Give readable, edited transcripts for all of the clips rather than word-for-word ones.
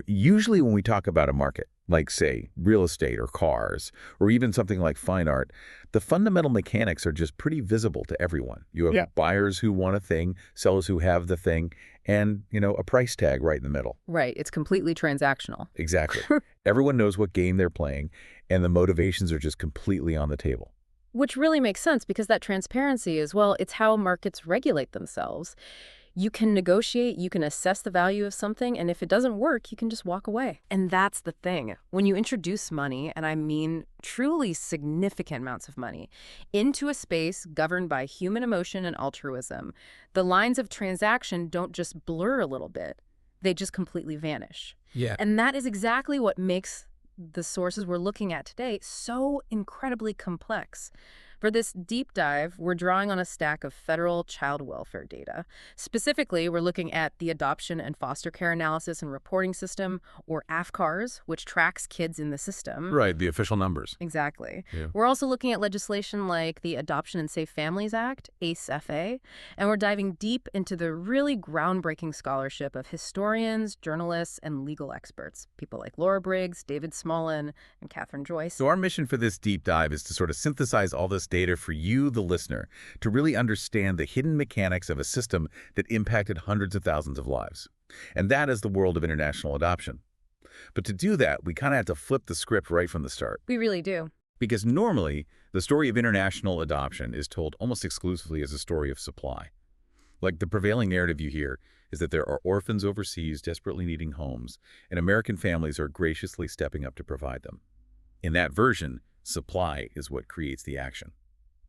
Usually when we talk about a market, like, say, real estate or cars, or even something like fine art, the fundamental mechanics are just pretty visible to everyone. You have Yeah. buyers who want a thing, sellers who have the thing, and, a price tag right in the middle. Right. It's completely transactional. Exactly. Everyone knows what game they're playing, and the motivations are just completely on the table. Which really makes sense because that transparency is, well, it's how markets regulate themselves. You can negotiate, you can assess the value of something, and if it doesn't work, you can just walk away. And that's the thing. When you introduce money, and I mean truly significant amounts of money, into a space governed by human emotion and altruism, the lines of transaction don't just blur a little bit. They just completely vanish. Yeah. And that is exactly what makes the sources we're looking at today so incredibly complex. For this deep dive, we're drawing on a stack of federal child welfare data. Specifically, we're looking at the Adoption and Foster Care Analysis and Reporting System, or AFCARS, which tracks kids in the system. Right, the official numbers. Exactly. Yeah. We're also looking at legislation like the Adoption and Safe Families Act, ACE-FA, and we're diving deep into the really groundbreaking scholarship of historians, journalists, and legal experts, people like Laura Briggs, David Smolin, and Catherine Joyce. So our mission for this deep dive is to sort of synthesize all this data for you, the listener, to really understand the hidden mechanics of a system that impacted hundreds of thousands of lives. And that is the world of international adoption. But to do that, we kind of have to flip the script right from the start. We really do. Because normally, the story of international adoption is told almost exclusively as a story of supply. Like, the prevailing narrative you hear is that there are orphans overseas desperately needing homes, and American families are graciously stepping up to provide them. In that version, supply is what creates the action.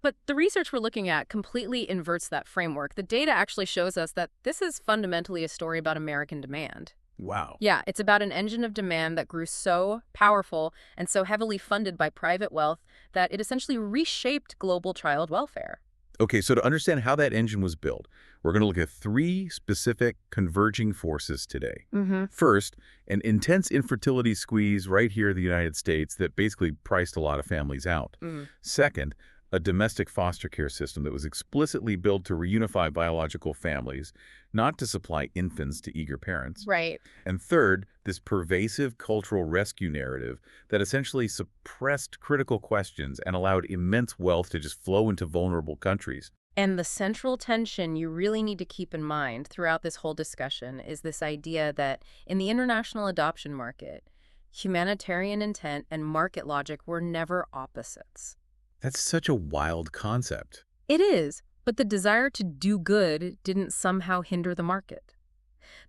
But the research we're looking at completely inverts that framework. The data actually shows us that this is fundamentally a story about American demand. Wow. Yeah, it's about an engine of demand that grew so powerful and so heavily funded by private wealth that it essentially reshaped global child welfare. Okay, so to understand how that engine was built, we're going to look at three specific converging forces today. First, an intense infertility squeeze right here in the United States that basically priced a lot of families out. Second, a domestic foster care system that was explicitly built to reunify biological families, not to supply infants to eager parents. Right. And third, this pervasive cultural rescue narrative that essentially suppressed critical questions and allowed immense wealth to just flow into vulnerable countries. And the central tension you really need to keep in mind throughout this whole discussion is this idea that in the international adoption market, humanitarian intent and market logic were never opposites. That's such a wild concept. It is, but the desire to do good didn't somehow hinder the market.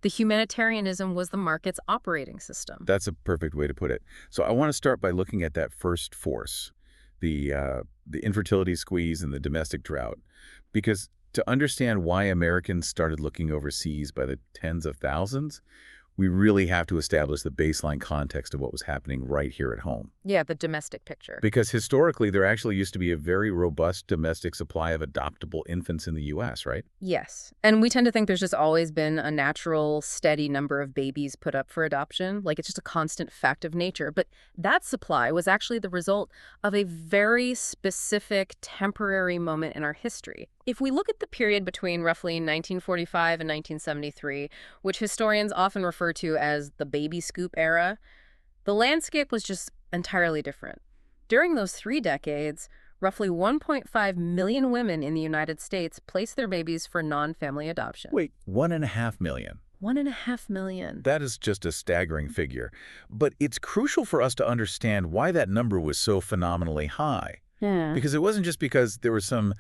The humanitarianism was the market's operating system. That's a perfect way to put it. So I want to start by looking at that first force, the infertility squeeze and the domestic drought, because to understand why Americans started looking overseas by the tens of thousands, we really have to establish the baseline context of what was happening right here at home. Yeah, the domestic picture. Because historically, there actually used to be a very robust domestic supply of adoptable infants in the U.S., right? Yes. And we tend to think there's just always been a natural, steady number of babies put up for adoption. Like, it's just a constant fact of nature. But that supply was actually the result of a very specific temporary moment in our history. If we look at the period between roughly 1945 and 1973, which historians often refer to as the baby scoop era, the landscape was just entirely different. During those 3 decades, roughly 1.5 million women in the United States placed their babies for non-family adoption. Wait, 1.5 million. 1.5 million. That is just a staggering figure. But it's crucial for us to understand why that number was so phenomenally high. Yeah. Because it wasn't just because there was some,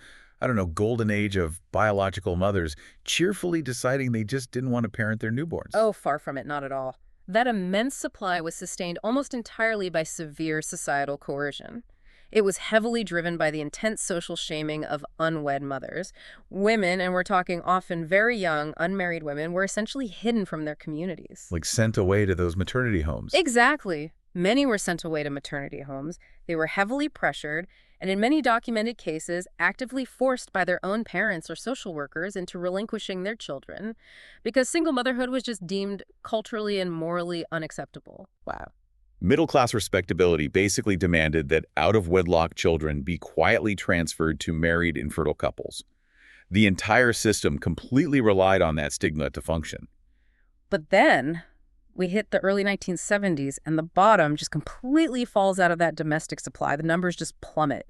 golden age of biological mothers cheerfully deciding they just didn't want to parent their newborns. Oh, far from it, not at all. That immense supply was sustained almost entirely by severe societal coercion. It was heavily driven by the intense social shaming of unwed mothers. Women, and we're talking often very young, unmarried women, were essentially hidden from their communities. Like sent away to those maternity homes. Exactly. Many were sent away to maternity homes. They were heavily pressured, and in many documented cases, actively forced by their own parents or social workers into relinquishing their children, because single motherhood was just deemed culturally and morally unacceptable. Wow. Middle-class respectability basically demanded that out-of-wedlock children be quietly transferred to married infertile couples. The entire system completely relied on that stigma to function. But then, We hit the early 1970s, and the bottom just completely falls out of that domestic supply. The numbers just plummet.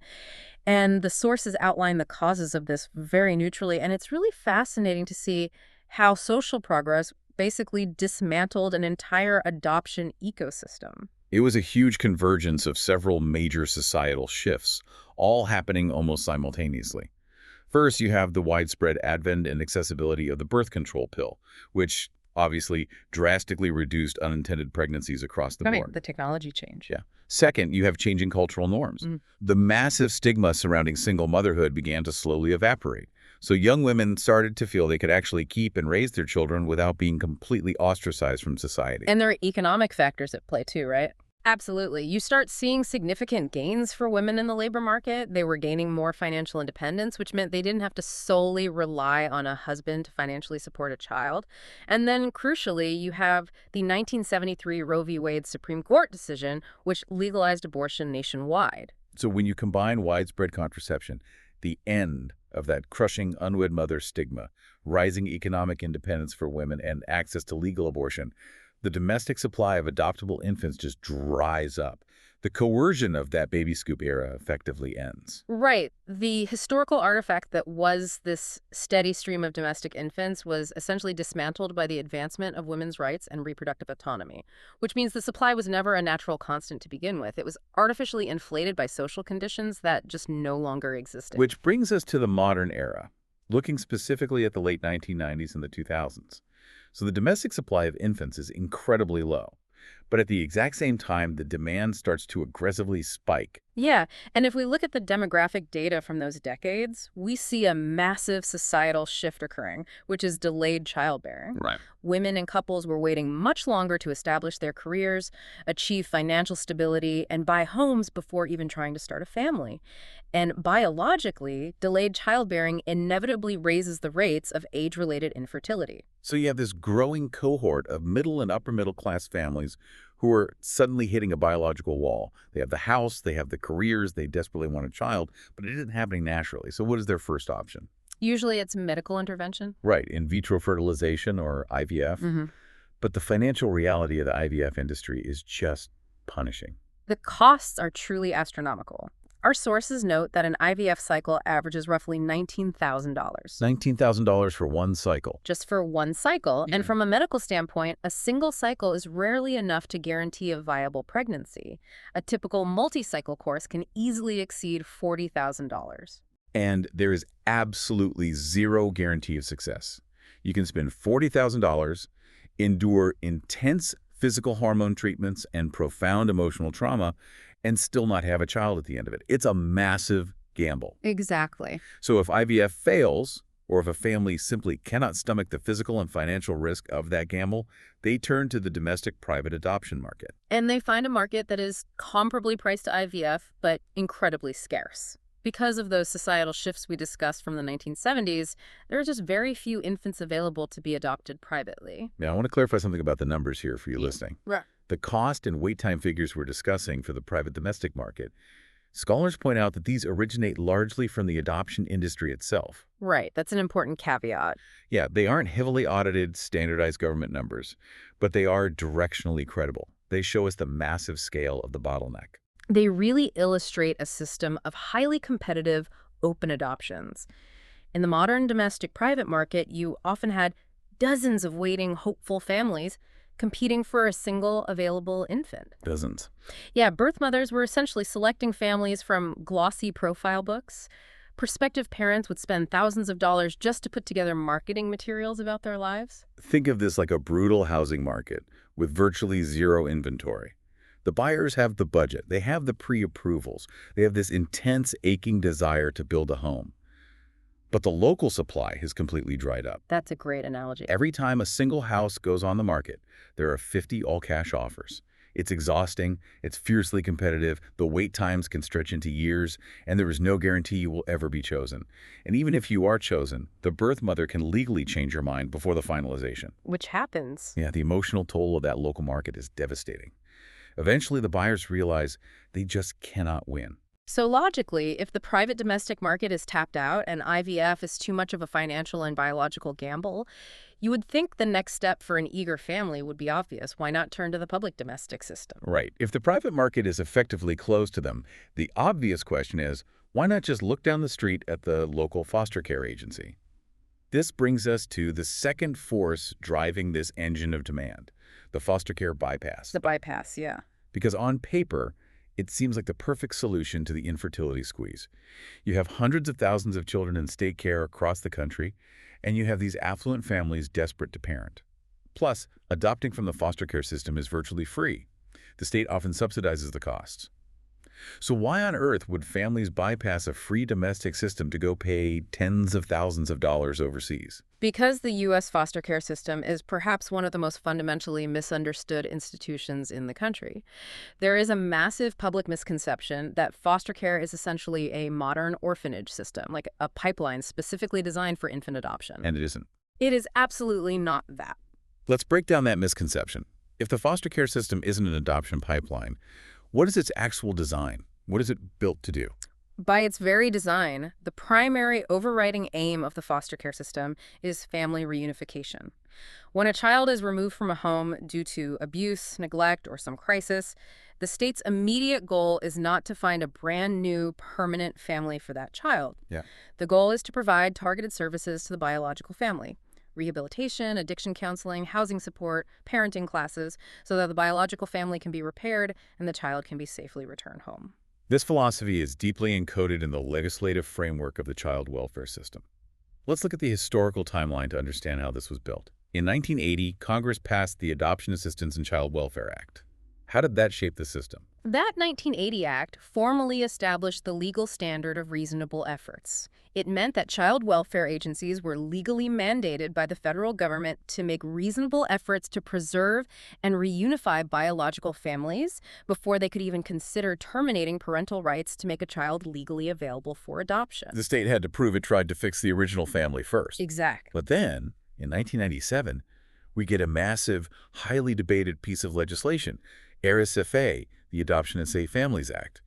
And the sources outline the causes of this very neutrally, and it's really fascinating to see how social progress basically dismantled an entire adoption ecosystem. It was a huge convergence of several major societal shifts, all happening almost simultaneously. First, you have the widespread advent and accessibility of the birth control pill, which obviously drastically reduced unintended pregnancies across the board. The technology change. Yeah. Second, you have changing cultural norms. The massive stigma surrounding single motherhood began to slowly evaporate. So young women started to feel they could actually keep and raise their children without being completely ostracized from society. And there are economic factors at play too, right? Absolutely. You start seeing significant gains for women in the labor market. They were gaining more financial independence, which meant they didn't have to solely rely on a husband to financially support a child. And then, crucially, you have the 1973 Roe v. Wade Supreme Court decision, which legalized abortion nationwide. So when you combine widespread contraception, the end of that crushing unwed mother stigma, rising economic independence for women, and access to legal abortion, the domestic supply of adoptable infants just dries up. The coercion of that baby scoop era effectively ends. Right. The historical artifact that was this steady stream of domestic infants was essentially dismantled by the advancement of women's rights and reproductive autonomy, which means the supply was never a natural constant to begin with. It was artificially inflated by social conditions that just no longer existed. Which brings us to the modern era, looking specifically at the late 1990s and the 2000s. So the domestic supply of infants is incredibly low. But at the exact same time, the demand starts to aggressively spike. Yeah, and if we look at the demographic data from those decades, we see a massive societal shift occurring, which is delayed childbearing. Right. Women and couples were waiting much longer to establish their careers, achieve financial stability, and buy homes before even trying to start a family. And biologically, delayed childbearing inevitably raises the rates of age-related infertility. So you have this growing cohort of middle and upper middle class families who are suddenly hitting a biological wall. They have the house, they have the careers, they desperately want a child, but it isn't happening naturally. So what is their first option? Usually it's medical intervention. Right, in vitro fertilization or IVF. But the financial reality of the IVF industry is just punishing. The costs are truly astronomical. Our sources note that an IVF cycle averages roughly $19,000. $19,000 for one cycle. Just for one cycle. Yeah. And from a medical standpoint, a single cycle is rarely enough to guarantee a viable pregnancy. A typical multi-cycle course can easily exceed $40,000. And there is absolutely zero guarantee of success. You can spend $40,000, endure intense physical hormone treatments and profound emotional trauma, and still not have a child at the end of it. It's a massive gamble. Exactly. So if IVF fails, or if a family simply cannot stomach the physical and financial risk of that gamble, they turn to the domestic private adoption market. And they find a market that is comparably priced to IVF, but incredibly scarce. Because of those societal shifts we discussed from the 1970s, there are just very few infants available to be adopted privately. Now, I want to clarify something about the numbers here for you listening. Right. The cost and wait time figures we're discussing for the private domestic market, scholars point out that these originate largely from the adoption industry itself. Right. That's an important caveat. Yeah, they aren't heavily audited, standardized government numbers, but they are directionally credible. They show us the massive scale of the bottleneck. They really illustrate a system of highly competitive, open adoptions. In the modern domestic private market, you often had dozens of waiting, hopeful families competing for a single available infant. Dozens. Yeah, birth mothers were essentially selecting families from glossy profile books. Prospective parents would spend thousands of dollars just to put together marketing materials about their lives. Think of this like a brutal housing market with virtually zero inventory. The buyers have the budget. They have the pre-approvals. They have this intense, aching desire to build a home. But the local supply has completely dried up. That's a great analogy. Every time a single house goes on the market, there are 50 all-cash offers. It's exhausting, it's fiercely competitive, the wait times can stretch into years, and there is no guarantee you will ever be chosen. And even if you are chosen, the birth mother can legally change your mind before the finalization. Which happens. Yeah, the emotional toll of that local market is devastating. Eventually, the buyers realize they just cannot win. So logically, if the private domestic market is tapped out and IVF is too much of a financial and biological gamble, You would think the next step for an eager family would be obvious. Why not turn to the public domestic system? Right. If the private market is effectively closed to them, the obvious question is, why not just look down the street at the local foster care agency? This brings us to the second force driving this engine of demand, the foster care bypass. The bypass, yeah. Because on paper, it seems like the perfect solution to the infertility squeeze. You have hundreds of thousands of children in state care across the country, and you have these affluent families desperate to parent. Plus, adopting from the foster care system is virtually free. The state often subsidizes the costs. So why on earth would families bypass a free domestic system to go pay tens of thousands of dollars overseas? Because the U.S. foster care system is perhaps one of the most fundamentally misunderstood institutions in the country. There is a massive public misconception that foster care is essentially a modern orphanage system, like a pipeline specifically designed for infant adoption. And it isn't. It is absolutely not that. Let's break down that misconception. If the foster care system isn't an adoption pipeline, what is its actual design? What is it built to do? By its very design, the primary overriding aim of the foster care system is family reunification. When a child is removed from a home due to abuse, neglect, or some crisis, the state's immediate goal is not to find a brand new permanent family for that child. Yeah. The goal is to provide targeted services to the biological family. Rehabilitation, addiction counseling, housing support, parenting classes, so that the biological family can be repaired and the child can be safely returned home. This philosophy is deeply encoded in the legislative framework of the child welfare system. Let's look at the historical timeline to understand how this was built. In 1980, Congress passed the Adoption Assistance and Child Welfare Act. How did that shape the system? That 1980 Act formally established the legal standard of reasonable efforts. It meant that child welfare agencies were legally mandated by the federal government to make reasonable efforts to preserve and reunify biological families before they could even consider terminating parental rights to make a child legally available for adoption. The state had to prove it tried to fix the original family first. Exactly. But then, in 1997, we get a massive, highly debated piece of legislation, RSFA, the Adoption and Safe Families Act.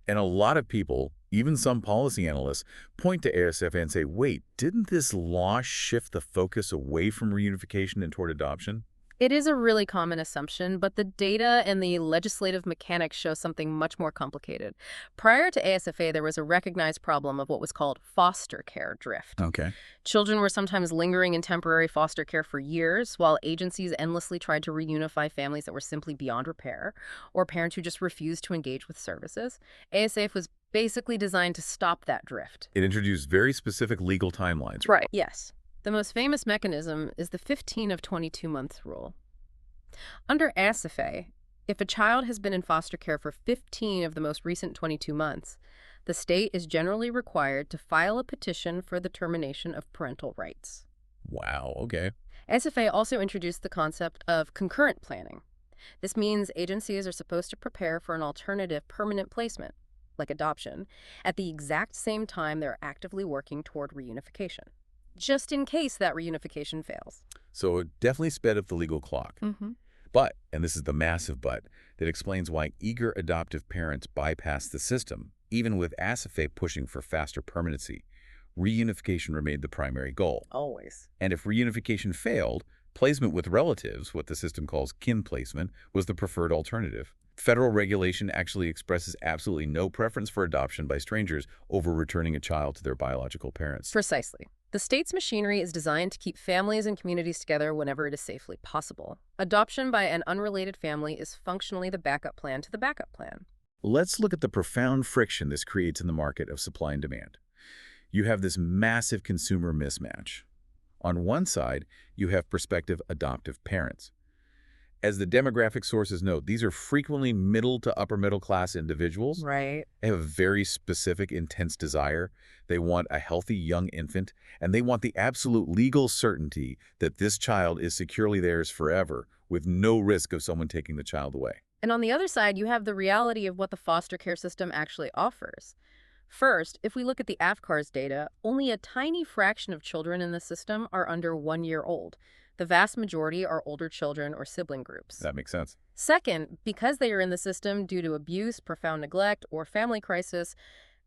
And a lot of people, even some policy analysts, point to RSFA and say, wait, didn't this law shift the focus away from reunification and toward adoption? It is a really common assumption, but the data and the legislative mechanics show something much more complicated. Prior to ASFA, there was a recognized problem of what was called foster care drift. Okay. Children were sometimes lingering in temporary foster care for years, while agencies endlessly tried to reunify families that were simply beyond repair, or parents who just refused to engage with services. ASF was basically designed to stop that drift. It introduced very specific legal timelines. Right. Yes. The most famous mechanism is the 15 of 22 months rule. Under ASFA, if a child has been in foster care for 15 of the most recent 22 months, the state is generally required to file a petition for the termination of parental rights. Wow, okay. ASFA also introduced the concept of concurrent planning. This means agencies are supposed to prepare for an alternative permanent placement, like adoption, at the exact same time they're actively working toward reunification, just in case that reunification fails. So it definitely sped up the legal clock. Mm-hmm. But, and this is the massive but, that explains why eager adoptive parents bypass the system, even with ASFA pushing for faster permanency. Reunification remained the primary goal. Always. And if reunification failed, placement with relatives, what the system calls kin placement, was the preferred alternative. Federal regulation actually expresses absolutely no preference for adoption by strangers over returning a child to their biological parents. Precisely. The state's machinery is designed to keep families and communities together whenever it is safely possible. Adoption by an unrelated family is functionally the backup plan to the backup plan. Let's look at the profound friction this creates in the market of supply and demand. You have this massive consumer mismatch. On one side, you have prospective adoptive parents. As the demographic sources note, these are frequently middle to upper middle class individuals. Right. They have a very specific, intense desire. They want a healthy young infant, and they want the absolute legal certainty that this child is securely theirs forever, with no risk of someone taking the child away. And on the other side, you have the reality of what the foster care system actually offers. First, if we look at the AFCARS data, only a tiny fraction of children in the system are under 1 year old. The vast majority are older children or sibling groups. That makes sense. Second, because they are in the system due to abuse, profound neglect, or family crisis,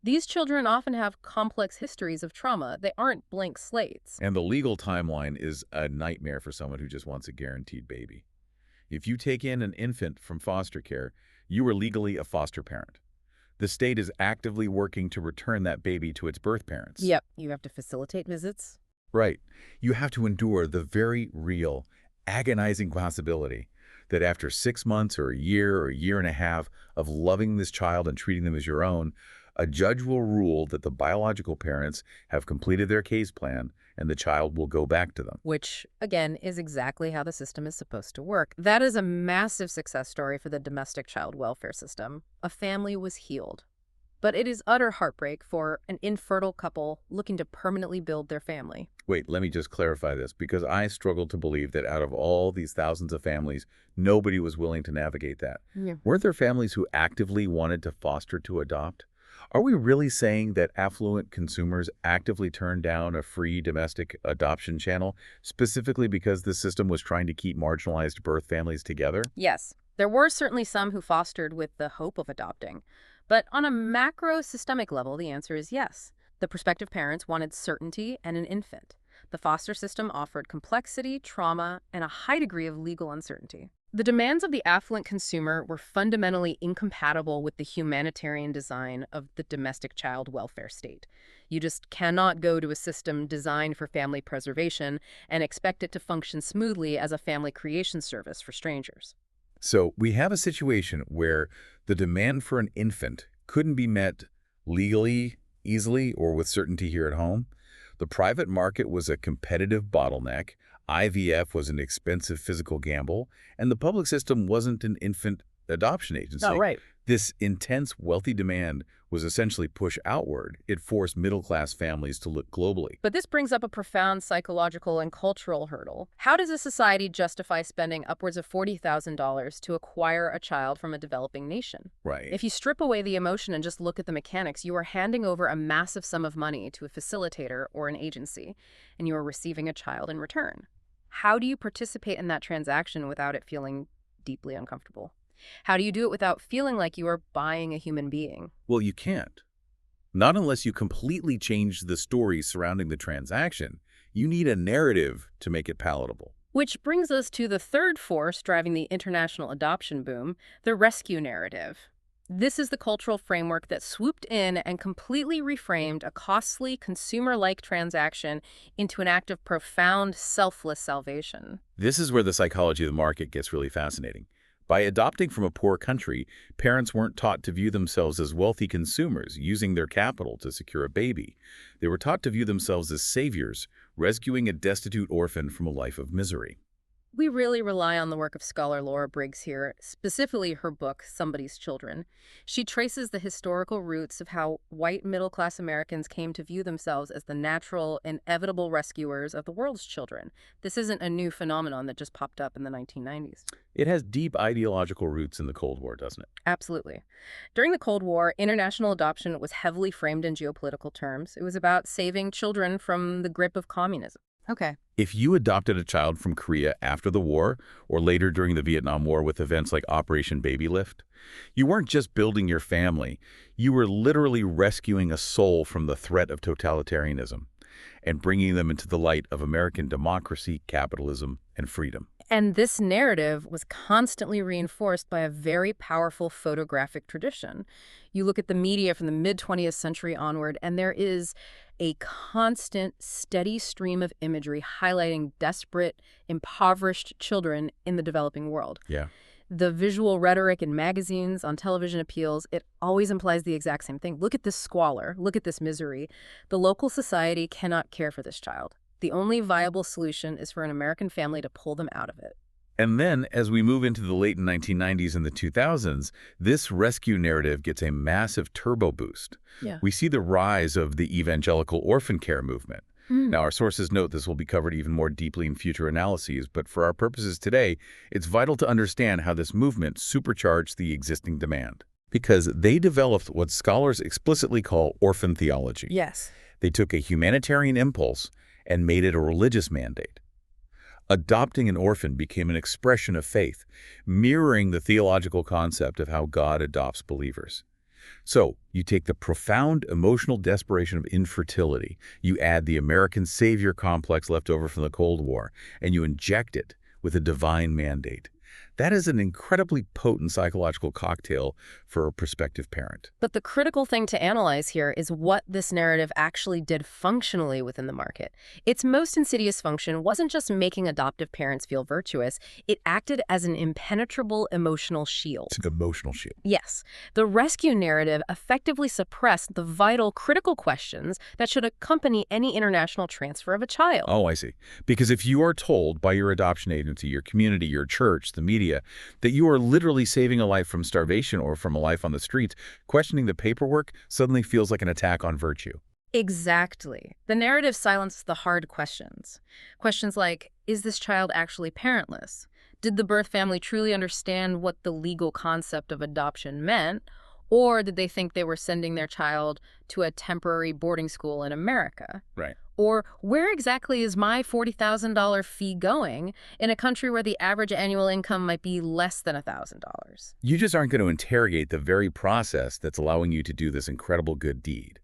These children often have complex histories of trauma. They aren't blank slates. And the legal timeline is a nightmare for someone who just wants a guaranteed baby. If you take in an infant from foster care, you are legally a foster parent. The state is actively working to return that baby to its birth parents. Yep, you have to facilitate visits. Right. You have to endure the very real, agonizing possibility that after 6 months or a year and a half of loving this child and treating them as your own, a judge will rule that the biological parents have completed their case plan and the child will go back to them. Which, again, is exactly how the system is supposed to work. That is a massive success story for the domestic child welfare system. A family was healed. But it is utter heartbreak for an infertile couple looking to permanently build their family. Wait, let me just clarify this, because I struggle to believe that out of all these thousands of families, nobody was willing to navigate that. Yeah. Weren't there families who actively wanted to foster to adopt? Are we really saying that affluent consumers actively turned down a free domestic adoption channel, specifically because the system was trying to keep marginalized birth families together? Yes, there were certainly some who fostered with the hope of adopting. But on a macro systemic level, the answer is yes. The prospective parents wanted certainty and an infant. The foster system offered complexity, trauma, and a high degree of legal uncertainty. The demands of the affluent consumer were fundamentally incompatible with the humanitarian design of the domestic child welfare state. You just cannot go to a system designed for family preservation and expect it to function smoothly as a family creation service for strangers. So we have a situation where the demand for an infant couldn't be met legally, easily, or with certainty here at home. The private market was a competitive bottleneck, IVF was an expensive physical gamble, and the public system wasn't an infant adoption agency. Oh, right. This intense, wealthy demand was essentially pushed outward. It forced middle-class families to look globally. But this brings up a profound psychological and cultural hurdle. How does a society justify spending upwards of $40,000 to acquire a child from a developing nation? Right. If you strip away the emotion and just look at the mechanics, you are handing over a massive sum of money to a facilitator or an agency, and you are receiving a child in return. How do you participate in that transaction without it feeling deeply uncomfortable? How do you do it without feeling like you are buying a human being? Well, you can't. Not unless you completely change the story surrounding the transaction. You need a narrative to make it palatable. Which brings us to the third force driving the international adoption boom, the rescue narrative. This is the cultural framework that swooped in and completely reframed a costly, consumer-like transaction into an act of profound, selfless salvation. This is where the psychology of the market gets really fascinating. By adopting from a poor country, parents weren't taught to view themselves as wealthy consumers using their capital to secure a baby. They were taught to view themselves as saviors, rescuing a destitute orphan from a life of misery. We really rely on the work of scholar Laura Briggs here, specifically her book, Somebody's Children. She traces the historical roots of how white middle-class Americans came to view themselves as the natural, inevitable rescuers of the world's children. This isn't a new phenomenon that just popped up in the 1990s. It has deep ideological roots in the Cold War, doesn't it? Absolutely. During the Cold War, international adoption was heavily framed in geopolitical terms. It was about saving children from the grip of communism. Okay. If you adopted a child from Korea after the war, or later during the Vietnam War with events like Operation Baby Lift, you weren't just building your family, you were literally rescuing a soul from the threat of totalitarianism and bringing them into the light of American democracy, capitalism, and freedom. And this narrative was constantly reinforced by a very powerful photographic tradition. You look at the media from the mid-20th century onward, and there is a constant, steady stream of imagery highlighting desperate, impoverished children in the developing world. Yeah. The visual rhetoric in magazines, on television appeals, it always implies the exact same thing. Look at this squalor. Look at this misery. The local society cannot care for this child. The only viable solution is for an American family to pull them out of it. And then, as we move into the late 1990s and the 2000s, this rescue narrative gets a massive turbo boost. Yeah. We see the rise of the evangelical orphan care movement. Now, our sources note this will be covered even more deeply in future analyses, but for our purposes today, it's vital to understand how this movement supercharged the existing demand. Because they developed what scholars explicitly call orphan theology. Yes. They took a humanitarian impulse and made it a religious mandate. Adopting an orphan became an expression of faith, mirroring the theological concept of how God adopts believers. So you take the profound emotional desperation of infertility, you add the American savior complex left over from the Cold War, and you inject it with a divine mandate. That is an incredibly potent psychological cocktail for a prospective parent. But the critical thing to analyze here is what this narrative actually did functionally within the market. Its most insidious function wasn't just making adoptive parents feel virtuous, it acted as an impenetrable emotional shield. It's an emotional shield. Yes, the rescue narrative effectively suppressed the vital, critical questions that should accompany any international transfer of a child. Oh, I see. Because if you are told by your adoption agency, your community, your church, the media, that you are literally saving a life from starvation or from a life on the streets, questioning the paperwork suddenly feels like an attack on virtue. Exactly. The narrative silenced the hard questions. Questions like, is this child actually parentless? Did the birth family truly understand what the legal concept of adoption meant? Or did they think they were sending their child to a temporary boarding school in America? Right. Or where exactly is my $40,000 fee going in a country where the average annual income might be less than $1,000? You just aren't going to interrogate the very process that's allowing you to do this incredible good deed.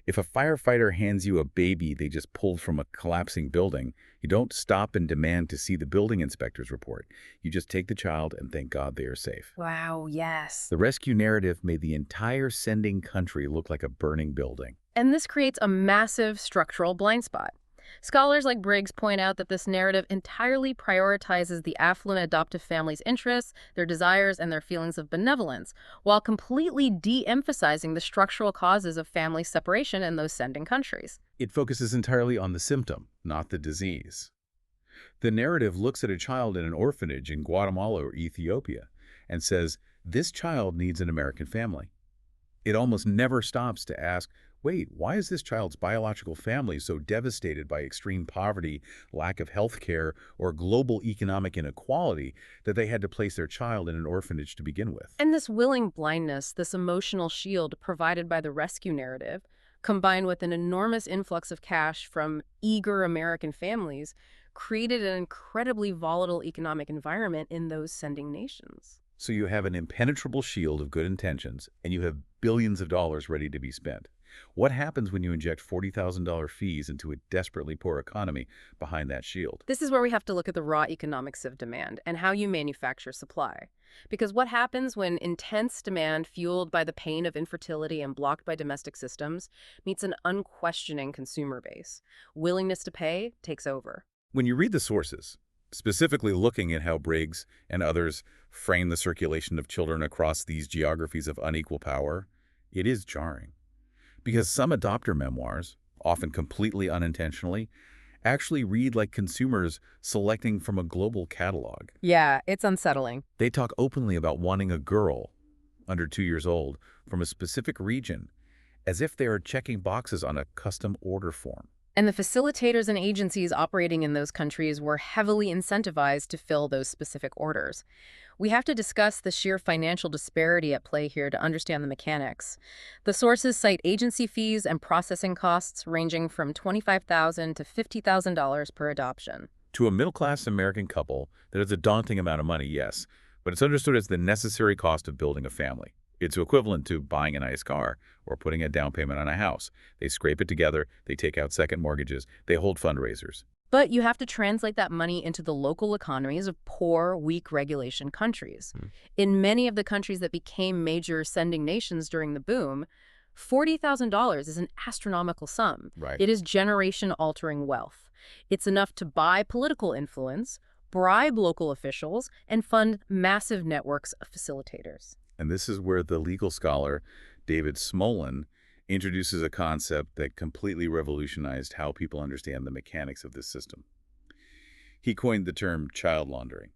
If a firefighter hands you a baby they just pulled from a collapsing building, you don't stop and demand to see the building inspector's report. You just take the child and thank God they are safe. Wow, yes. The rescue narrative made the entire sending country look like a burning building. And this creates a massive structural blind spot. Scholars like Briggs point out that this narrative entirely prioritizes the affluent adoptive family's interests, their desires, and their feelings of benevolence, while completely de-emphasizing the structural causes of family separation in those sending countries. It focuses entirely on the symptom, not the disease. The narrative looks at a child in an orphanage in Guatemala or Ethiopia and says, this child needs an American family. It almost never stops to ask, wait, why is this child's biological family so devastated by extreme poverty, lack of health care, or global economic inequality that they had to place their child in an orphanage to begin with? And this willing blindness, this emotional shield provided by the rescue narrative, combined with an enormous influx of cash from eager American families, created an incredibly volatile economic environment in those sending nations. So you have an impenetrable shield of good intentions, and you have billions of dollars ready to be spent. What happens when you inject $40,000 fees into a desperately poor economy behind that shield? This is where we have to look at the raw economics of demand and how you manufacture supply. Because what happens when intense demand fueled by the pain of infertility and blocked by domestic systems meets an unquestioning consumer base? Willingness to pay takes over. When you read the sources, specifically looking at how Briggs and others frame the circulation of children across these geographies of unequal power, it is jarring. Because some adopter memoirs, often completely unintentionally, actually read like consumers selecting from a global catalog. Yeah, it's unsettling. They talk openly about wanting a girl, under 2 years old, from a specific region, as if they are checking boxes on a custom order form. And the facilitators and agencies operating in those countries were heavily incentivized to fill those specific orders. We have to discuss the sheer financial disparity at play here to understand the mechanics. The sources cite agency fees and processing costs ranging from $25,000 to $50,000 per adoption. To a middle-class American couple, that is a daunting amount of money, yes, but it's understood as the necessary cost of building a family. It's equivalent to buying a nice car or putting a down payment on a house. They scrape it together, they take out second mortgages, they hold fundraisers. But you have to translate that money into the local economies of poor, weak regulation countries. In many of the countries that became major sending nations during the boom, $40,000 is an astronomical sum. Right. It is generation-altering wealth. It's enough to buy political influence, bribe local officials, and fund massive networks of facilitators. And this is where the legal scholar David Smolin introduces a concept that completely revolutionized how people understand the mechanics of this system. He coined the term child laundering.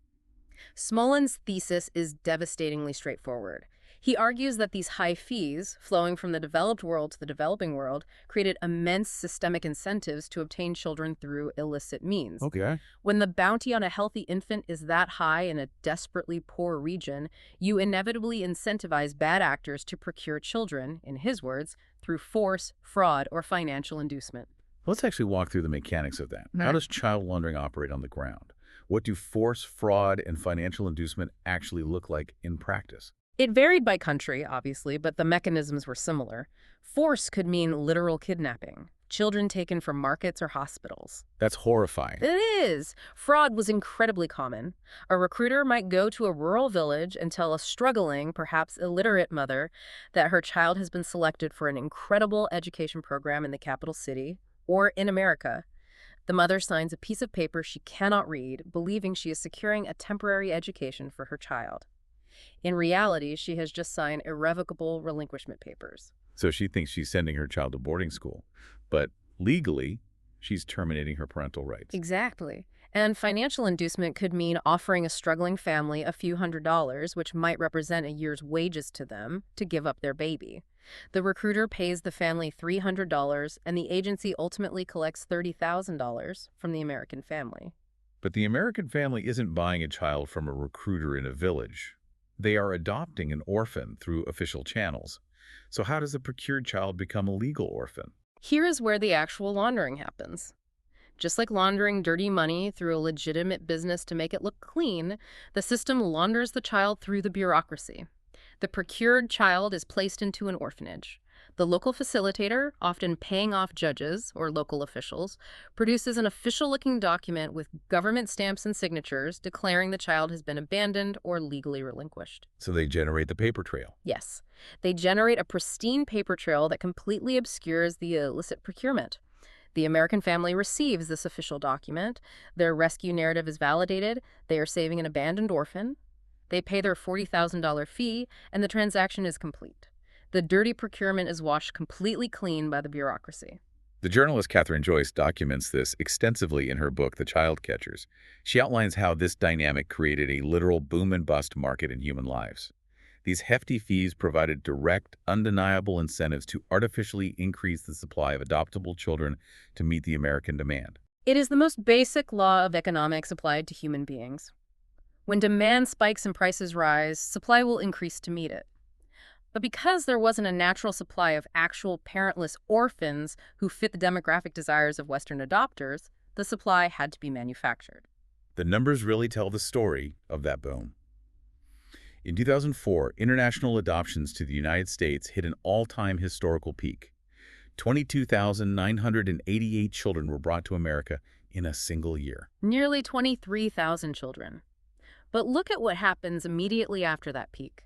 Smolin's thesis is devastatingly straightforward. He argues that these high fees, flowing from the developed world to the developing world, created immense systemic incentives to obtain children through illicit means. Okay. When the bounty on a healthy infant is that high in a desperately poor region, you inevitably incentivize bad actors to procure children, in his words, through force, fraud, or financial inducement. Let's actually walk through the mechanics of that. How does child laundering operate on the ground? What do force, fraud, and financial inducement actually look like in practice? It varied by country, obviously, but the mechanisms were similar. Force could mean literal kidnapping, children taken from markets or hospitals. That's horrifying. It is. Fraud was incredibly common. A recruiter might go to a rural village and tell a struggling, perhaps illiterate mother that her child has been selected for an incredible education program in the capital city or in America. The mother signs a piece of paper she cannot read, believing she is securing a temporary education for her child. In reality, she has just signed irrevocable relinquishment papers. So she thinks she's sending her child to boarding school. But legally, she's terminating her parental rights. Exactly. And financial inducement could mean offering a struggling family a few $100s, which might represent a year's wages to them, to give up their baby. The recruiter pays the family $300, and the agency ultimately collects $30,000 from the American family. But the American family isn't buying a child from a recruiter in a village. They are adopting an orphan through official channels. So how does a procured child become a legal orphan? Here is where the actual laundering happens. Just like laundering dirty money through a legitimate business to make it look clean, the system launders the child through the bureaucracy. The procured child is placed into an orphanage. The local facilitator, often paying off judges or local officials, produces an official-looking document with government stamps and signatures declaring the child has been abandoned or legally relinquished. So they generate the paper trail. Yes. They generate a pristine paper trail that completely obscures the illicit procurement. The American family receives this official document. Their rescue narrative is validated. They are saving an abandoned orphan. They pay their $40,000 fee, and the transaction is complete. The dirty procurement is washed completely clean by the bureaucracy. The journalist Catherine Joyce documents this extensively in her book, The Child Catchers. She outlines how this dynamic created a literal boom-and-bust market in human lives. These hefty fees provided direct, undeniable incentives to artificially increase the supply of adoptable children to meet the American demand. It is the most basic law of economics applied to human beings. When demand spikes and prices rise, supply will increase to meet it. But because there wasn't a natural supply of actual parentless orphans who fit the demographic desires of Western adopters, the supply had to be manufactured. The numbers really tell the story of that boom. In 2004, international adoptions to the United States hit an all-time historical peak. 22,988 children were brought to America in a single year. Nearly 23,000 children. But look at what happens immediately after that peak.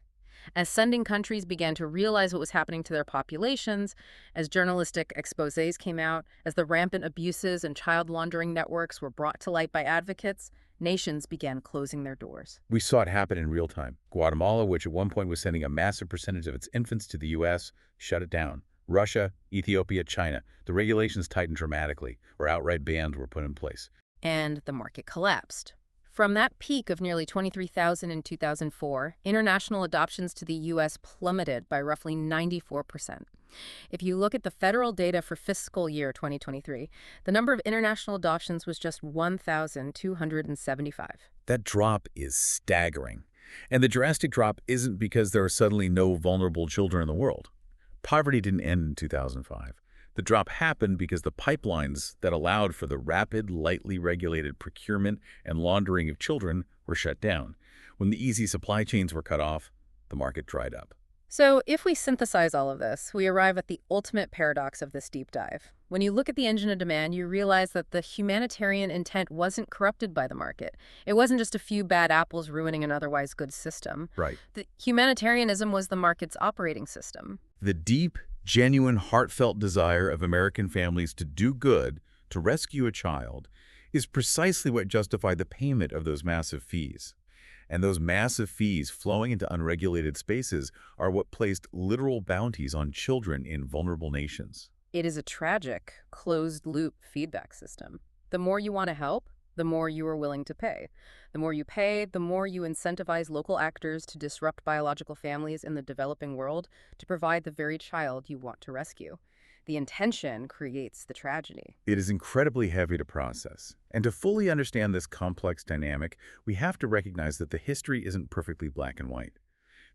As sending countries began to realize what was happening to their populations, as journalistic exposés came out, as the rampant abuses and child laundering networks were brought to light by advocates, nations began closing their doors. We saw it happen in real time. Guatemala, which at one point was sending a massive percentage of its infants to the U.S., shut it down. Russia, Ethiopia, China, the regulations tightened dramatically, or outright bans were put in place. And the market collapsed. From that peak of nearly 23,000 in 2004, international adoptions to the U.S. plummeted by roughly 94%. If you look at the federal data for fiscal year 2023, the number of international adoptions was just 1,275. That drop is staggering. And the drastic drop isn't because there are suddenly no vulnerable children in the world. Poverty didn't end in 2005. The drop happened because the pipelines that allowed for the rapid, lightly regulated procurement and laundering of children were shut down. When the easy supply chains were cut off, the market dried up. So if we synthesize all of this, we arrive at the ultimate paradox of this deep dive. When you look at the engine of demand, you realize that the humanitarian intent wasn't corrupted by the market. It wasn't just a few bad apples ruining an otherwise good system. Right. The humanitarianism was the market's operating system. The deep, genuine, heartfelt desire of American families to do good, to rescue a child, is precisely what justified the payment of those massive fees. And those massive fees flowing into unregulated spaces are what placed literal bounties on children in vulnerable nations. It is a tragic, closed-loop feedback system. The more you want to help, the more you are willing to pay. The more you pay, the more you incentivize local actors to disrupt biological families in the developing world to provide the very child you want to rescue. The intention creates the tragedy. It is incredibly heavy to process. And to fully understand this complex dynamic, we have to recognize that the history isn't perfectly black and white.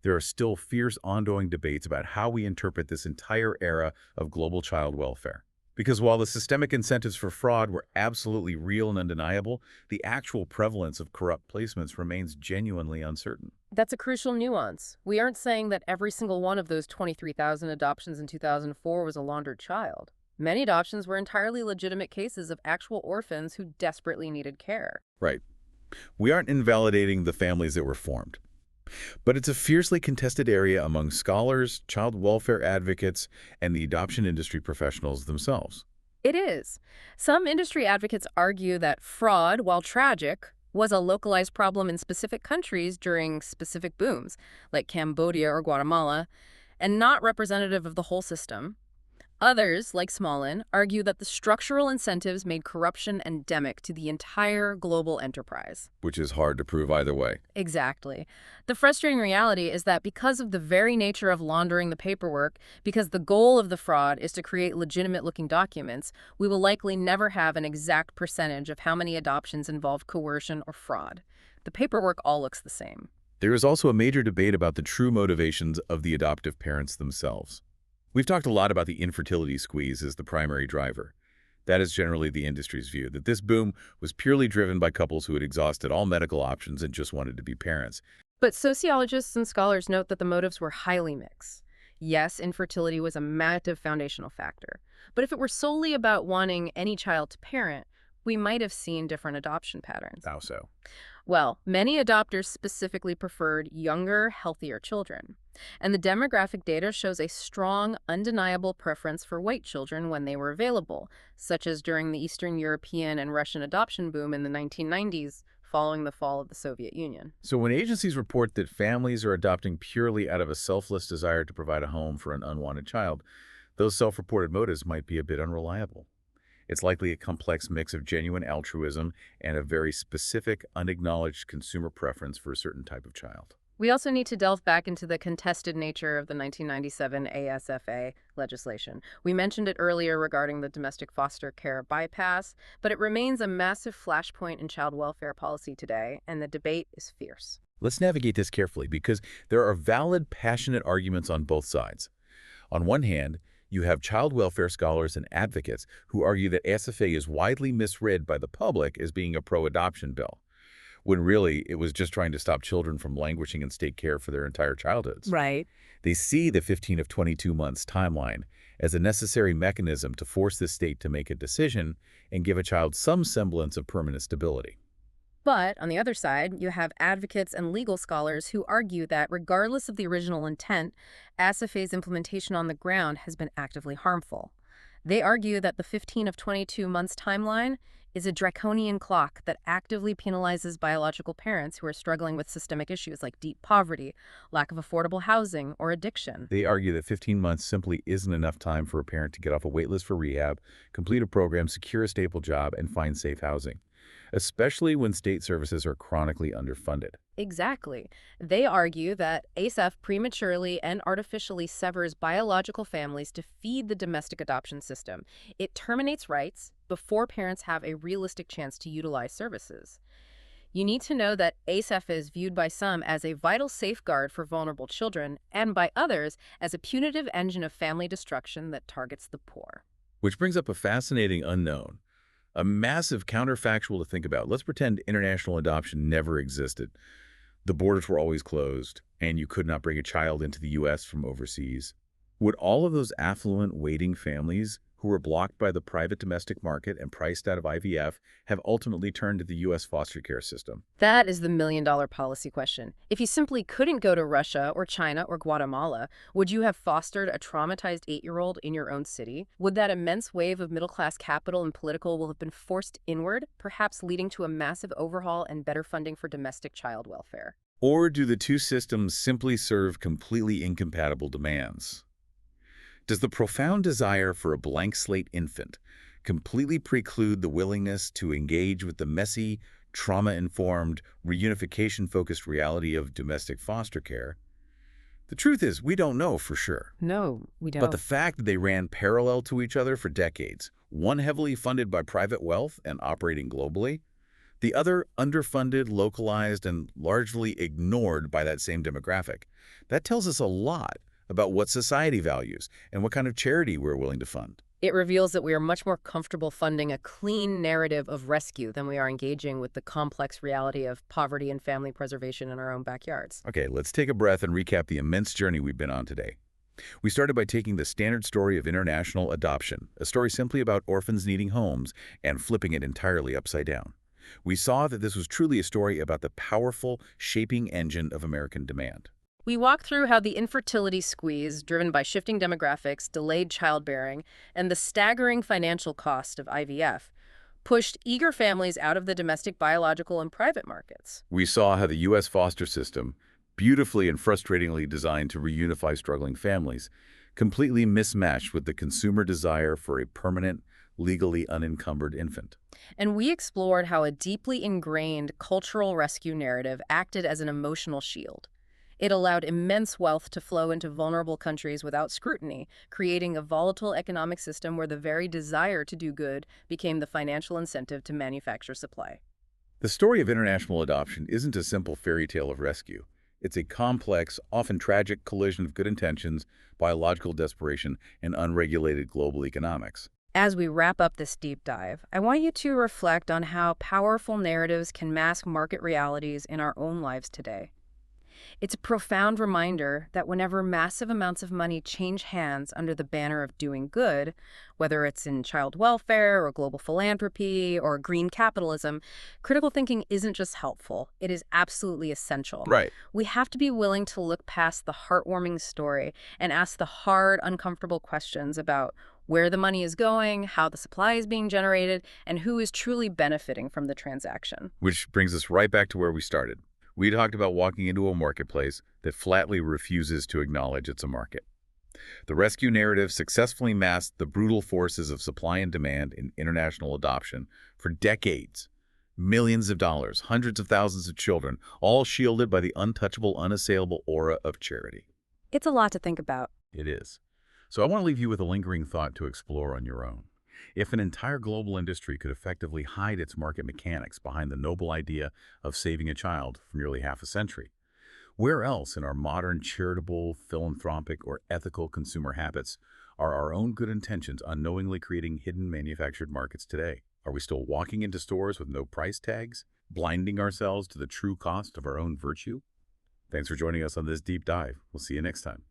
There are still fierce ongoing debates about how we interpret this entire era of global child welfare. Because while the systemic incentives for fraud were absolutely real and undeniable, the actual prevalence of corrupt placements remains genuinely uncertain. That's a crucial nuance. We aren't saying that every single one of those 23,000 adoptions in 2004 was a laundered child. Many adoptions were entirely legitimate cases of actual orphans who desperately needed care. Right. We aren't invalidating the families that were formed. But it's a fiercely contested area among scholars, child welfare advocates, and the adoption industry professionals themselves. It is. Some industry advocates argue that fraud, while tragic, was a localized problem in specific countries during specific booms, like Cambodia or Guatemala, and not representative of the whole system. Others, like Smolin, argue that the structural incentives made corruption endemic to the entire global enterprise. Which is hard to prove either way. Exactly. The frustrating reality is that because of the very nature of laundering the paperwork, because the goal of the fraud is to create legitimate-looking documents, we will likely never have an exact percentage of how many adoptions involve coercion or fraud. The paperwork all looks the same. There is also a major debate about the true motivations of the adoptive parents themselves. We've talked a lot about the infertility squeeze as the primary driver. That is generally the industry's view, that this boom was purely driven by couples who had exhausted all medical options and just wanted to be parents. But sociologists and scholars note that the motives were highly mixed. Yes, infertility was a massive foundational factor. But if it were solely about wanting any child to parent, we might have seen different adoption patterns. How so? Well, many adopters specifically preferred younger, healthier children. And the demographic data shows a strong, undeniable preference for white children when they were available, such as during the Eastern European and Russian adoption boom in the 1990s, following the fall of the Soviet Union. So when agencies report that families are adopting purely out of a selfless desire to provide a home for an unwanted child, those self-reported motives might be a bit unreliable. It's likely a complex mix of genuine altruism and a very specific, unacknowledged consumer preference for a certain type of child. We also need to delve back into the contested nature of the 1997 ASFA legislation. We mentioned it earlier regarding the domestic foster care bypass, but it remains a massive flashpoint in child welfare policy today, and the debate is fierce. Let's navigate this carefully because there are valid, passionate arguments on both sides. On one hand, you have child welfare scholars and advocates who argue that ASFA is widely misread by the public as being a pro-adoption bill, when really it was just trying to stop children from languishing in state care for their entire childhoods. Right. They see the 15 of 22 months timeline as a necessary mechanism to force the state to make a decision and give a child some semblance of permanent stability. But on the other side, you have advocates and legal scholars who argue that regardless of the original intent, ASFA's implementation on the ground has been actively harmful. They argue that the 15 of 22 months timeline is a draconian clock that actively penalizes biological parents who are struggling with systemic issues like deep poverty, lack of affordable housing, or addiction. They argue that 15 months simply isn't enough time for a parent to get off a waitlist for rehab, complete a program, secure a stable job, and find safe housing, especially when state services are chronically underfunded. Exactly. They argue that ASF prematurely and artificially severs biological families to feed the domestic adoption system. It terminates rights before parents have a realistic chance to utilize services. You need to know that ASF is viewed by some as a vital safeguard for vulnerable children and by others as a punitive engine of family destruction that targets the poor. Which brings up a fascinating unknown, a massive counterfactual to think about. Let's pretend international adoption never existed. The borders were always closed, and you could not bring a child into the U.S. from overseas. Would all of those affluent waiting families who were blocked by the private domestic market and priced out of IVF have ultimately turned to the U.S. foster care system? That is the million-dollar policy question. If you simply couldn't go to Russia or China or Guatemala, would you have fostered a traumatized 8-year-old in your own city? Would that immense wave of middle-class capital and political will have been forced inward, perhaps leading to a massive overhaul and better funding for domestic child welfare? Or do the two systems simply serve completely incompatible demands? Does the profound desire for a blank slate infant completely preclude the willingness to engage with the messy, trauma-informed, reunification-focused reality of domestic foster care? The truth is, we don't know for sure. No, we don't. But the fact that they ran parallel to each other for decades, one heavily funded by private wealth and operating globally, the other underfunded, localized, and largely ignored by that same demographic, that tells us a lot about what society values and what kind of charity we're willing to fund. It reveals that we are much more comfortable funding a clean narrative of rescue than we are engaging with the complex reality of poverty and family preservation in our own backyards. Okay, let's take a breath and recap the immense journey we've been on today. We started by taking the standard story of international adoption, a story simply about orphans needing homes, and flipping it entirely upside down. We saw that this was truly a story about the powerful, shaping engine of American demand. We walk through how the infertility squeeze, driven by shifting demographics, delayed childbearing, and the staggering financial cost of IVF, pushed eager families out of the domestic biological and private markets. We saw how the U.S. foster system, beautifully and frustratingly designed to reunify struggling families, completely mismatched with the consumer desire for a permanent, legally unencumbered infant. And we explored how a deeply ingrained cultural rescue narrative acted as an emotional shield. It allowed immense wealth to flow into vulnerable countries without scrutiny, creating a volatile economic system where the very desire to do good became the financial incentive to manufacture supply. The story of international adoption isn't a simple fairy tale of rescue. It's a complex, often tragic collision of good intentions, biological desperation, and unregulated global economics. As we wrap up this deep dive, I want you to reflect on how powerful narratives can mask market realities in our own lives today. It's a profound reminder that whenever massive amounts of money change hands under the banner of doing good, whether it's in child welfare or global philanthropy or green capitalism, critical thinking isn't just helpful, it is absolutely essential. Right. We have to be willing to look past the heartwarming story and ask the hard, uncomfortable questions about where the money is going, how the supply is being generated, and who is truly benefiting from the transaction. Which brings us right back to where we started. We talked about walking into a marketplace that flatly refuses to acknowledge it's a market. The rescue narrative successfully masked the brutal forces of supply and demand in international adoption for decades. Millions of dollars, hundreds of thousands of children, all shielded by the untouchable, unassailable aura of charity. It's a lot to think about. It is. So I want to leave you with a lingering thought to explore on your own. If an entire global industry could effectively hide its market mechanics behind the noble idea of saving a child for nearly half a century, where else in our modern charitable, philanthropic, or ethical consumer habits are our own good intentions unknowingly creating hidden manufactured markets today? Are we still walking into stores with no price tags, blinding ourselves to the true cost of our own virtue? Thanks for joining us on this deep dive. We'll see you next time.